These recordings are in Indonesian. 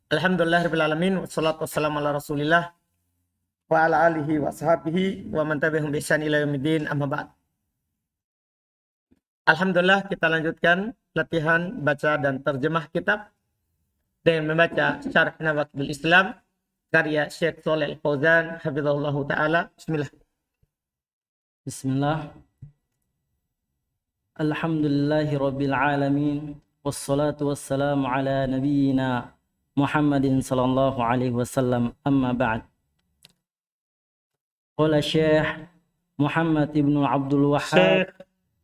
Alhamdulillahirabbil alamin wassalatu wassalamu ala Rasulillah wa ala alihi wa sahbihi wa man tabi'ahum bi ihsan ila yaumiddin amma ba'd. Alhamdulillah kita lanjutkan latihan baca dan terjemah kitab dengan membaca Syarh Nawaqidul Islam karya Syekh Shalih Al-Fauzan hafizahullahu taala. Bismillah. Bismillah. Alhamdulillahi rabbil alamin wassalatu wassalamu ala nabiyyina Muhammadin sallallahu alaihi wasallam amma ba'd. Qala Syekh Muhammad ibn Abdul Wahhab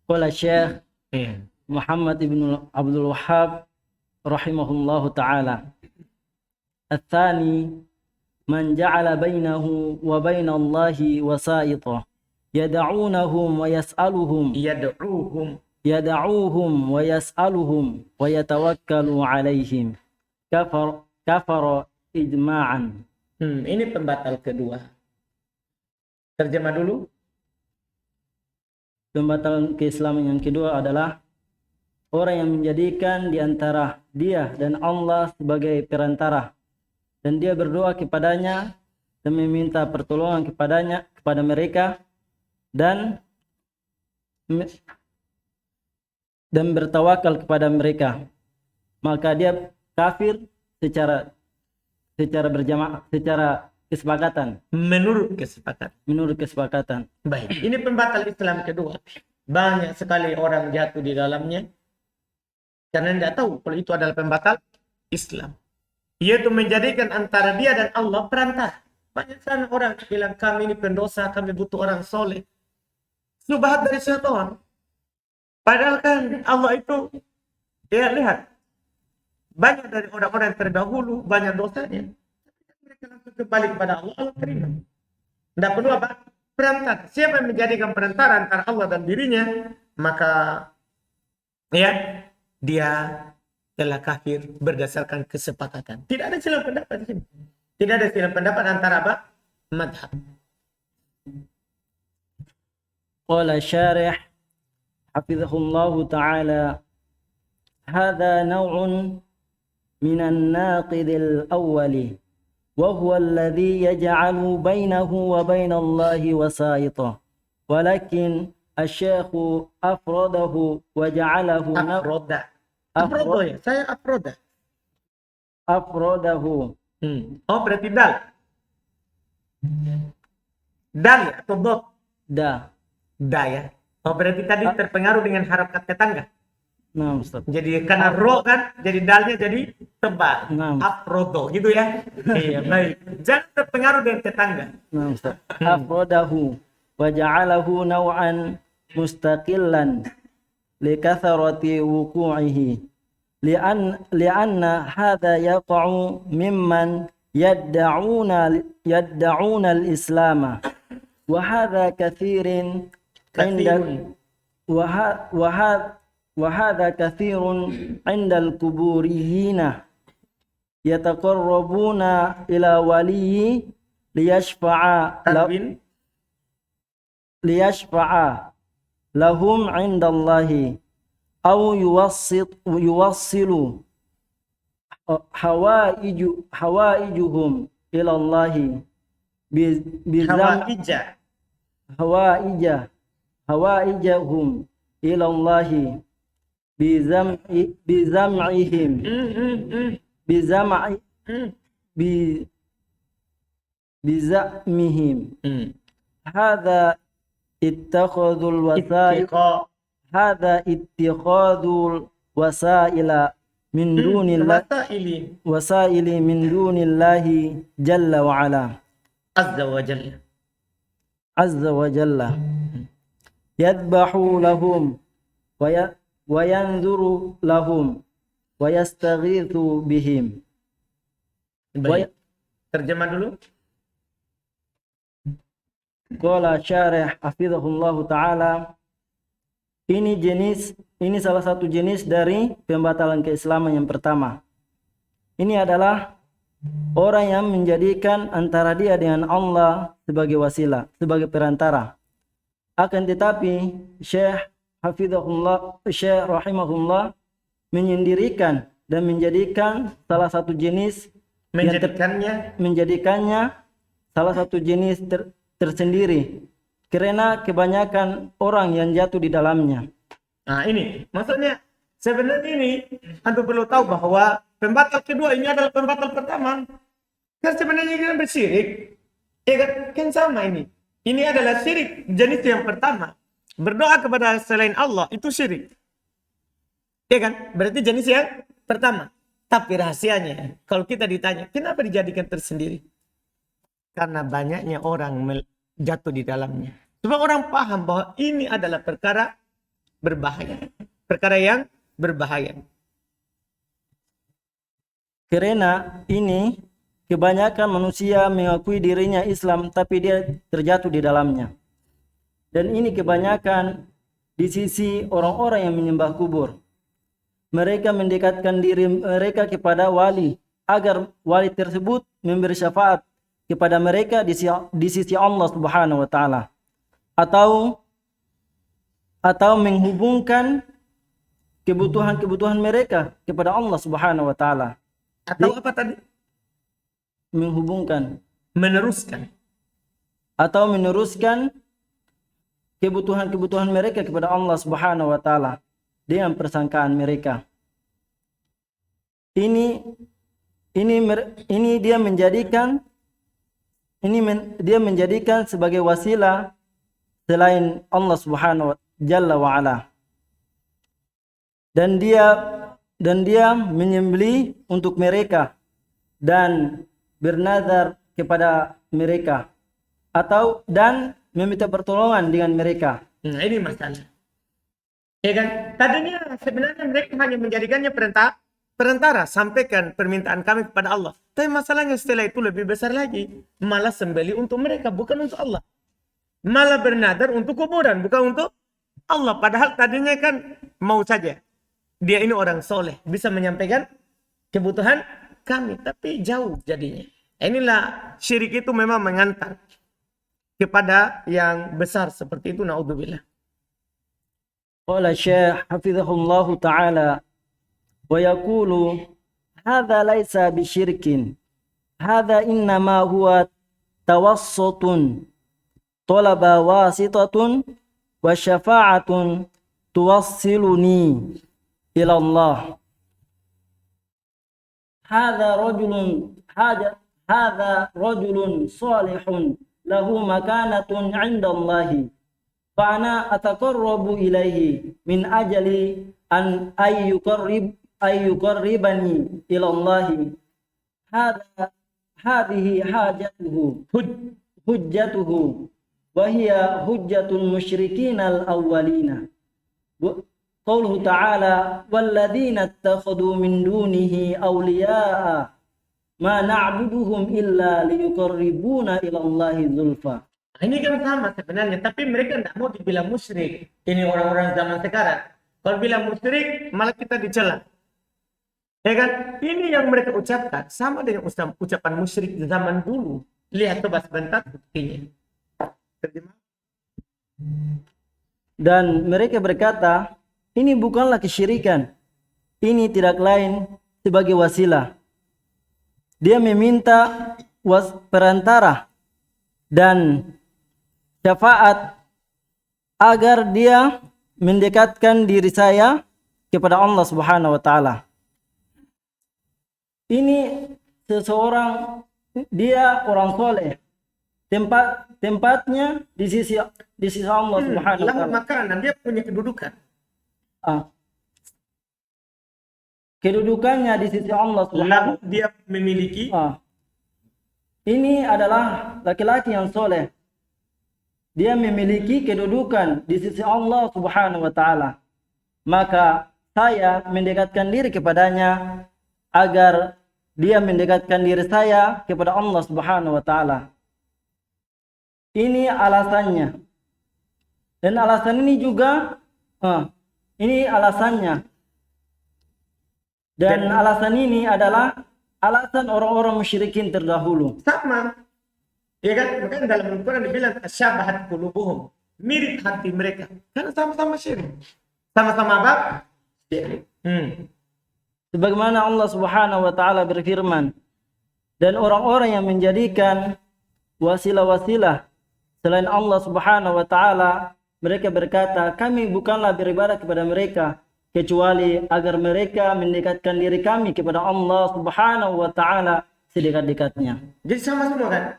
qala Syekh Muhammad ibn Abdul Wahhab rahimahullahu ta'ala. Ats-tsani man ja'ala bainahu wa bainallahi wasa'ita yad'unahum wa yas'aluhum yad'uhum wa yas'aluhum wa yatawakkalu 'alaihim kafara ijma'an. Ini pembatal kedua. Terjemah dulu. Pembatalan keislaman yang kedua adalah orang yang menjadikan di antara dia dan Allah sebagai perantara, dan dia berdoa kepadanya dan meminta pertolongan kepada mereka dan bertawakal kepada mereka, maka dia kafir secara berjamaah, secara kesepakatan. Menurut kesepakatan. Baik, ini pembatal Islam kedua. Banyak sekali orang jatuh di dalamnya karena tidak tahu kalau itu adalah pembatal Islam. Yaitu menjadikan antara dia dan Allah perantara. Banyak sekali orang bilang kami ini pendosa, kami butuh orang soleh. Subhat dari syaitan. Padahal kan Allah itu, ya lihat, banyak dari orang-orang yang terdahulu banyak dosanya. Mereka langsung kembali kepada Allah, Allah terima. Tidak perlu apa? Perantara. Siapa yang menjadikan perantara antara Allah dan dirinya, maka ya dia telah kafir berdasarkan kesepakatan. Tidak ada silang pendapat di sini. Tidak ada silang pendapat antara apa? Madhab. Qala syarih hafizahullahu ta'ala, hadha naw'un minan naqidil awwali wa huwa alladhi yaj'alu bainahu wa bainallahi wasa'ita, walakin asy-syaikhu afradahu wa ja'alahu afradahu. Oh, berarti dal ya atau dot? Da ya. Oh, berarti tadi terpengaruh dengan harakat tetangga. Nah, Ustaz. Jadi karena ro kan, jadi dalnya jadi tebal. Nah. Afrodo gitu ya. Iya, baik. Jangan terpengaruh dengan tetangga. Nah, Ustaz. Afrodahu wa ja'alahu naw'an mustaqillan li kathrati wuqu'ihi li'anna hadha yaqa'u mimman yad'una al-islam wa hadha kathirin وهذا كثير عند القبوريين يتقربون إلى ولي ليشفع لهم عند الله أو يوصل حوائجهم إلى الله حوائجهم إلى الله بزعمهم هذا اتخاذ الوسائل من دون الله جل وعلا عز وجل يذبح لهم وينذر لهم ويستغيث بهم. Baik. Terjemah dulu. Qala syarih hafizahullahu ta'ala, ini salah satu jenis dari pembatalan keislaman yang pertama. Ini adalah orang yang menjadikan antara dia dengan Allah sebagai wasilah, sebagai perantara. Akan tetapi Syekh hafizahullah, Syekh rahimahullah menyendirikan dan menjadikan salah satu jenis menjadikannya salah satu jenis tersendiri karena kebanyakan orang yang jatuh di dalamnya. Nah ini maksudnya sebenarnya ini antum perlu tahu bahwa pembatal kedua ini adalah pembatal pertama. Kan sebenarnya kita bersyirik, ya kan sama ini. Ini adalah syirik jenis yang pertama. Berdoa kepada selain Allah itu syirik. Ya kan? Berarti jenis yang pertama. Tapi rahasianya, kalau kita ditanya, kenapa dijadikan tersendiri? Karena banyaknya orang jatuh di dalamnya. Sebab orang paham bahwa ini adalah perkara berbahaya. Perkara yang berbahaya. Karena ini kebanyakan manusia mengakui dirinya Islam tapi dia terjatuh di dalamnya. Dan ini kebanyakan di sisi orang-orang yang menyembah kubur. Mereka mendekatkan diri mereka kepada wali agar wali tersebut memberi syafaat kepada mereka di sisi Allah Subhanahu wa taala. Atau menghubungkan kebutuhan mereka kepada Allah Subhanahu wa taala. Atau apa tadi? Menghubungkan, meneruskan kebutuhan mereka kepada Allah Subhanahu wa taala dengan persangkaan mereka. Ini dia menjadikan sebagai wasilah selain Allah Subhanahu wa Jalla wa ala. Dan dia menyembelih untuk mereka dan bernazar kepada mereka dan meminta pertolongan dengan mereka. Nah, ini masalah. Ya kan? Tadinya sebenarnya mereka hanya menjadikannya perantara, sampaikan permintaan kami kepada Allah. Tapi masalahnya setelah itu lebih besar lagi. Malah sembelih untuk mereka, bukan untuk Allah. Malah bernadar untuk kuburan, bukan untuk Allah. Padahal tadinya kan mau saja. Dia ini orang soleh, bisa menyampaikan kebutuhan kami. Tapi jauh jadinya. Inilah syirik itu memang mengantar kepada yang besar seperti itu. Na'udzubillah. Qala Syekh hafizahullahu ta'ala wa yaqulu hadza laisa bisyirkin hadza innama huwa tawassutun talaba wasitatun wa syafa'atun tuwassiluni ila Allah. Hadza rajulun salihun lahu makanatun 'inda Allahi fa ana ataqarrabu ilaihi min ajali an ayyuqarribani ila Allahi. Hadhihi hujjatuhu wa hiya hujjatul musyrikin al-awwalina. Qauluhu ta'ala walladzina ittakhadhu min dunihi awliya'a ma na'buduhum illa liyuqarribuna ila Allahi zulfa. Ini kan sama sebenarnya, tapi mereka tidak mau dibilang musyrik. Ini orang-orang zaman sekarang. Kalau bilang musyrik, malah kita dicela. Ya kan? Ini yang mereka ucapkan sama dengan ucapan musyrik di zaman dulu. Lihat coba sebentar buktinya. Dan mereka berkata, ini bukanlah kesyirikan. Ini tidak lain sebagai wasilah. Dia meminta perantara dan syafaat agar dia mendekatkan diri saya kepada Allah Subhanahu wa taala. Ini seseorang, dia orang soleh. Tempatnya di sisi Allah Subhanahu wa taala. Makanan dia punya kedudukan. Kedudukannya di sisi Allah Subhanahu wa taala. Dia memiliki. Ini adalah laki-laki yang soleh. Dia memiliki kedudukan di sisi Allah Subhanahu wa taala. Maka saya mendekatkan diri kepadanya agar dia mendekatkan diri saya kepada Allah Subhanahu wa taala. Ini alasannya. Dan alasan ini juga ini alasannya. Dan alasan ini adalah alasan orang-orang musyrikin terdahulu. Sama. Ya kan? Makanya dalam Al-Quran dibilang asyabahat qulubuhum. Mirip hati mereka. Karena sama-sama syirik. Sama-sama apa? Syirik. Sebagaimana Allah Subhanahu wa taala berfirman, Dan orang-orang yang menjadikan wasilah-wasilah selain Allah Subhanahu wa taala, mereka berkata, kami bukanlah beribadah kepada mereka kecuali agar mereka mendekatkan diri kami kepada Allah Subhanahu wa taala sedekat-dekatnya. Jadi sama semua kan?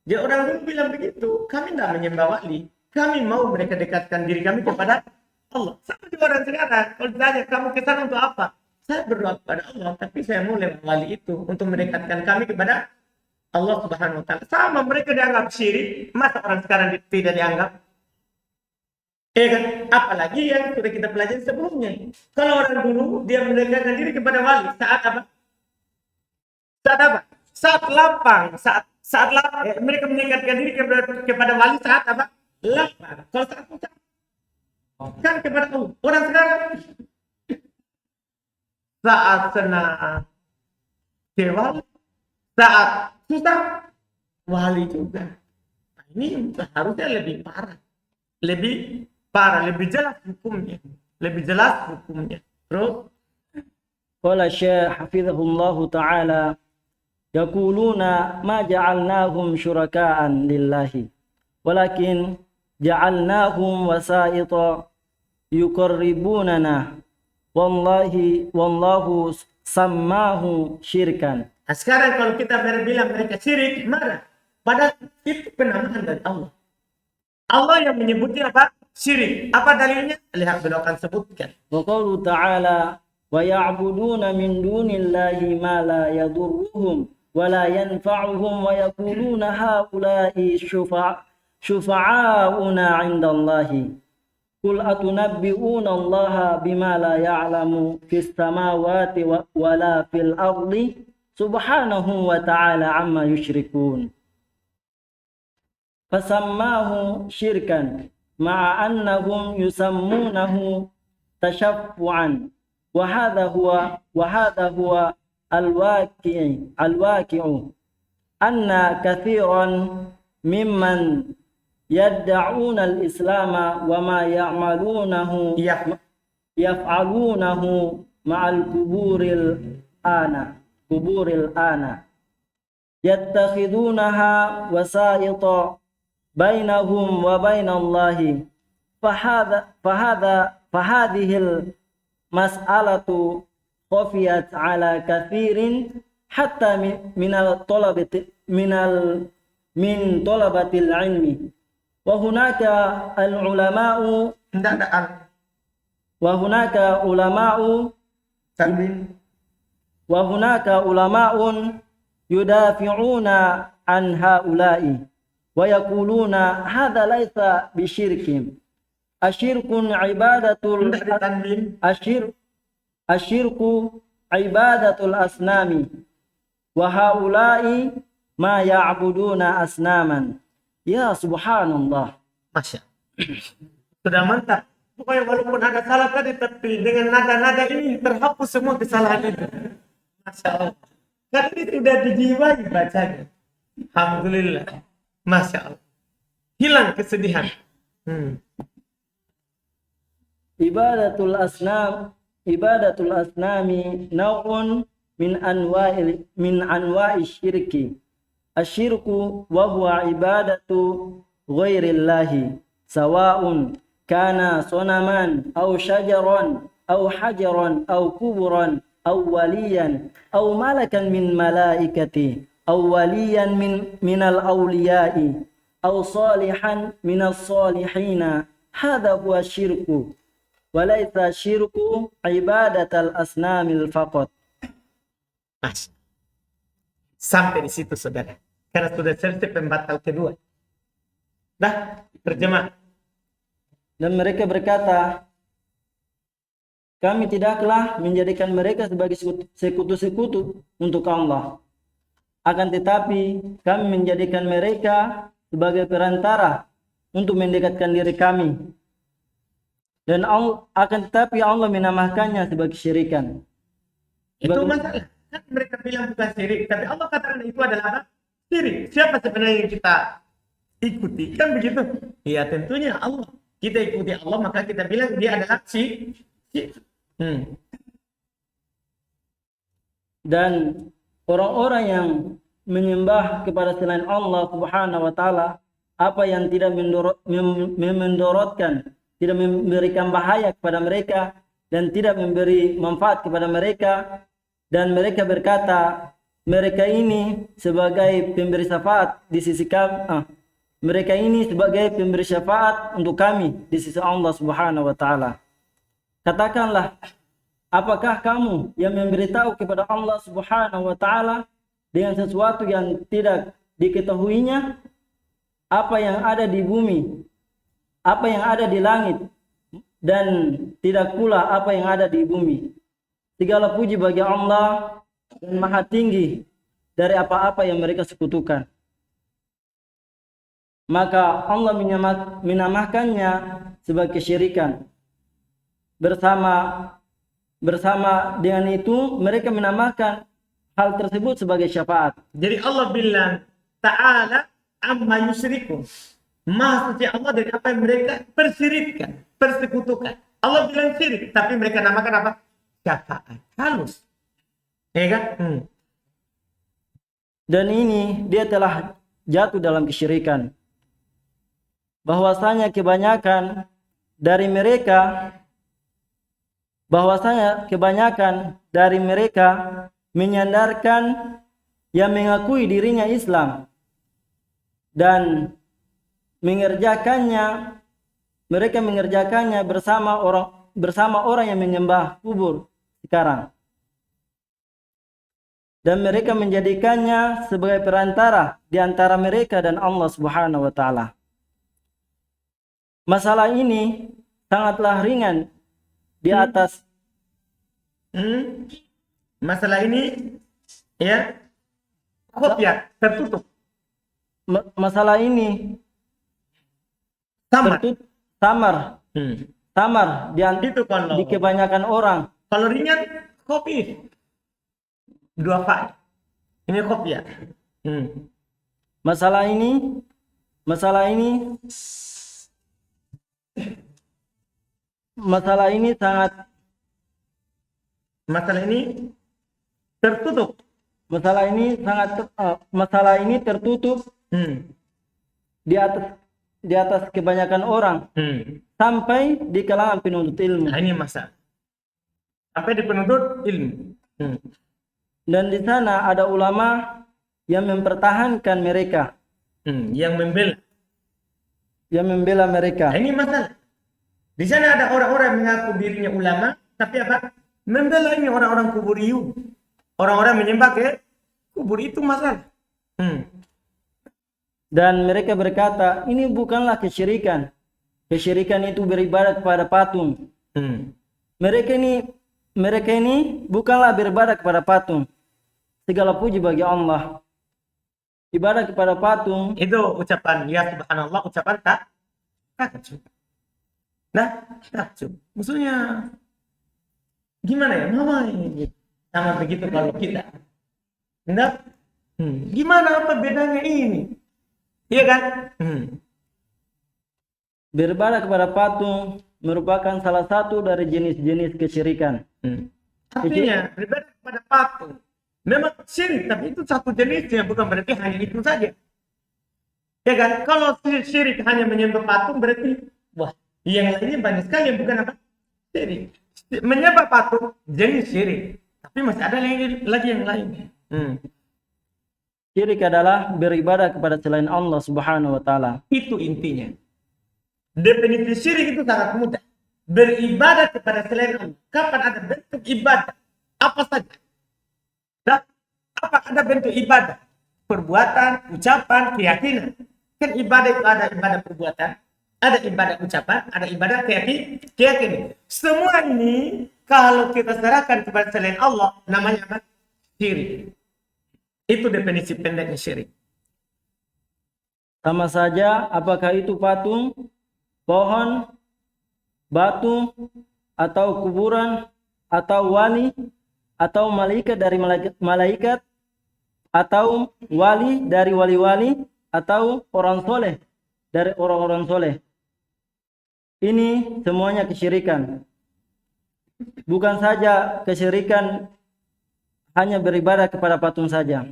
Jadi orang dulu bilang begitu, kami tidak menyembah wali, kami mau mereka dekatkan diri kami kepada Allah. Sama juga orang sekarang, kalau ditanya kamu ke sana untuk apa? Saya berdoa kepada Allah, tapi saya mau lewat wali itu untuk mendekatkan kami kepada Allah Subhanahu wa taala. Sama mereka dianggap syirik, masa orang sekarang tidak dianggap? Kan? Apalagi yang sudah kita pelajari sebelumnya. Kalau orang dulu dia mendekatkan diri kepada wali saat apa? Saat apa? Saat lapang, saat lapang, mereka mendekatkan diri kepada wali saat apa? Lapang. Kalau saat susah, kan kepada Allah. Orang sekarang saat senang ke wali, saat susah wali juga. Nah, ini harusnya lebih parah, lebih jelas hukumnya, Terus Qala Syekh hafizahullahu taala, yaquluna ma ja'alnahum syuraka'an lillahi walakin ja'alnahum wasa'ita yuqarribunana wallahu sammahu syirkan. Nah, sekarang kalau kita bilang mereka syirik, marah. Padahal itu penamaan dari Allah. Allah yang menyebutnya apa? Syirik. Apa dalilnya? Lihat beliau akan sebutkan. Wa qaulu ta'ala wa ya'buduna min dunillahi ma la yadurruhum wa la yanfa'uhum wa yaquluna haula'i syufa'auna 'indallahi. Qul atunabbi'una Allaha bima la ya'lamu fis samawati wa la fil ardi subhanahu wa ta'ala amma yushrikun. Fasammahu syirkan ma'a annahum yusammunahu tashaffu'an wa hadha huwa al-waqi'u anna kathiran mimman yad'una al-islama wa ma ya'malunahu yaf'alunahu ma'al kuburil ana yattakhidunaha wasa'ita bainahum wa bainallahi fahadhihil mas'alatu khafiyat ala kathirin hatta min talabatil ilmi wa hunaka al ulama'u wa hunaka ulama'un yudafi'una an haula'i wa yaquluna hadha laysa bisyirkin asyirkun ibadatul asyirku ibadatul asnami wa haula'i ma ya'buduna asnaman. Ya subhanallah. Masya. Sudah mantap. Pokoknya walaupun ada salah tadi, tapi dengan nada-nada ini terhapus semua kesalahan itu. Masya Allah. Karena ini sudah dijiwai bacanya. Alhamdulillah. Masya Allah. Hilang kesedihan. Ibadatul asnami naw'un min anwa'i syirki. Asyirku wa huwa ibadatu ghairillahi sawa'un kana sonaman aw syajaran aw hajaran aw kuburan aw waliyan aw malakan min malaikati aw waliyan minal awliya'i aw salihan minas salihina. Hadha huwa syirku walaysa syirku ibadatal asnamil faqat. Sampai di situ saudara, karena sudah selesai pembatal kedua. Dah terjemah. Dan mereka berkata, kami tidaklah menjadikan mereka sebagai sekutu-sekutu untuk Allah. Akan tetapi kami menjadikan mereka sebagai perantara untuk mendekatkan diri kami. Dan akan tetapi Allah menamakannya sebagai syirikan. Itu masalah. Kan mereka bilang bukan syirik, tapi Allah katakan itu adalah apa? Syirik. Siapa sebenarnya yang kita ikuti? Kan begitu? Ya tentunya Allah. Kita ikuti Allah, maka kita bilang dia adalah syirik. Dan orang-orang yang menyembah kepada selain Allah Subhanahu wa taala apa yang tidak mendorotkan, tidak memberikan bahaya kepada mereka dan tidak memberi manfaat kepada mereka, dan mereka berkata mereka ini sebagai pemberi syafaat di sisi kami, mereka ini sebagai pemberi syafaat untuk kami di sisi Allah Subhanahu wa taala. Katakanlah, apakah kamu yang memberitahu kepada Allah Subhanahu wa taala dengan sesuatu yang tidak diketahuinya, apa yang ada di bumi, apa yang ada di langit, dan tidak pula apa yang ada di bumi. Segala puji bagi Allah dan maha tinggi dari apa-apa yang mereka sekutukan. Maka Allah menamakannya sebagai kesyirikan. Bersama dengan itu mereka menamakan hal tersebut sebagai syafaat. Jadi Allah bilang ta'ala amma yusyrikun. Maha suci Allah dari apa yang mereka persyiritkan, persekutukan. Allah bilang syirik, tapi mereka namakan apa? Syafaat. Halus. Ya kan? Dan ini dia telah jatuh dalam kesyirikan. Bahwasanya kebanyakan dari mereka menyandarkan yang mengakui dirinya Islam dan mereka mengerjakannya bersama orang yang menyembah kubur sekarang, dan mereka menjadikannya sebagai perantara di antara mereka dan Allah Subhanahu wa taala. Masalah ini sangatlah ringan di atas masalah ini ya kopiat tertutup. Masalah ini samar di kebanyakan orang. Kalau ringan kopi dua file. Ini kopiat. Masalah ini tertutup. Masalah ini tertutup di atas kebanyakan orang sampai di kalangan penuntut ilmu. Nah, ini masalah. Sampai di penuntut ilmu. Dan di sana ada ulama yang mempertahankan mereka, yang membela mereka. Nah, ini masalah. Di sana ada orang-orang yang mengaku dirinya ulama, tapi apa? Membela ini orang-orang kuburiyun. Orang-orang menyembah ke kubur, itu masalah. Dan mereka berkata, ini bukanlah kesyirikan. Kesyirikan itu beribadat kepada patung. Mereka ini bukanlah beribadat kepada patung. Segala puji bagi Allah. Ibadah kepada patung itu ucapan ya subhanallah, ucapan takjub. Nah, takjub. Maksudnya gimana ya? Mama ini sama begitu kalau kita. Enggak? Gimana apa bedanya ini? Iya kan? Beribadah kepada patung merupakan salah satu dari jenis-jenis kesyirikan. Artinya beribadah kepada patung memang syirik, tapi itu satu jenisnya, bukan berarti hanya itu saja. Ya kan? Kalau syirik hanya menyembah patung berarti wah, yang lainnya banyak sekali yang bukan apa? Syirik. Menyembah patung jenis syirik, tapi masih ada lagi yang lain. Syirik adalah beribadah kepada selain Allah Subhanahu wa taala. Itu intinya. Definisi syirik itu sangat mudah. Beribadah kepada selain Allah. Kapan ada bentuk ibadah? Apa saja? Nah, apa ada bentuk ibadah? Perbuatan, ucapan, keyakinan. Kan ibadah itu ada ibadah perbuatan, ada ibadah ucapan, ada ibadah keyakinan. Semua ini kalau kita serahkan kepada selain Allah, namanya apa? Syirik. Itu definisi pendeknya syirik. Sama saja apakah itu patung, pohon, batu, atau kuburan, atau wali, atau malaikat dari malaikat, atau wali dari wali-wali, atau orang soleh dari orang-orang soleh. Ini semuanya kesyirikan. Bukan saja kesyirikan hanya beribadah kepada patung saja.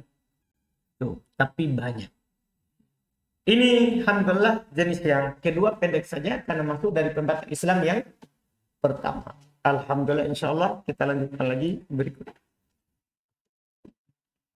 Tuh, tapi banyak. Ini alhamdulillah jenis yang kedua pendek saja karena masuk dari pembatal Islam yang pertama. Alhamdulillah, insya Allah kita lanjutkan lagi berikut.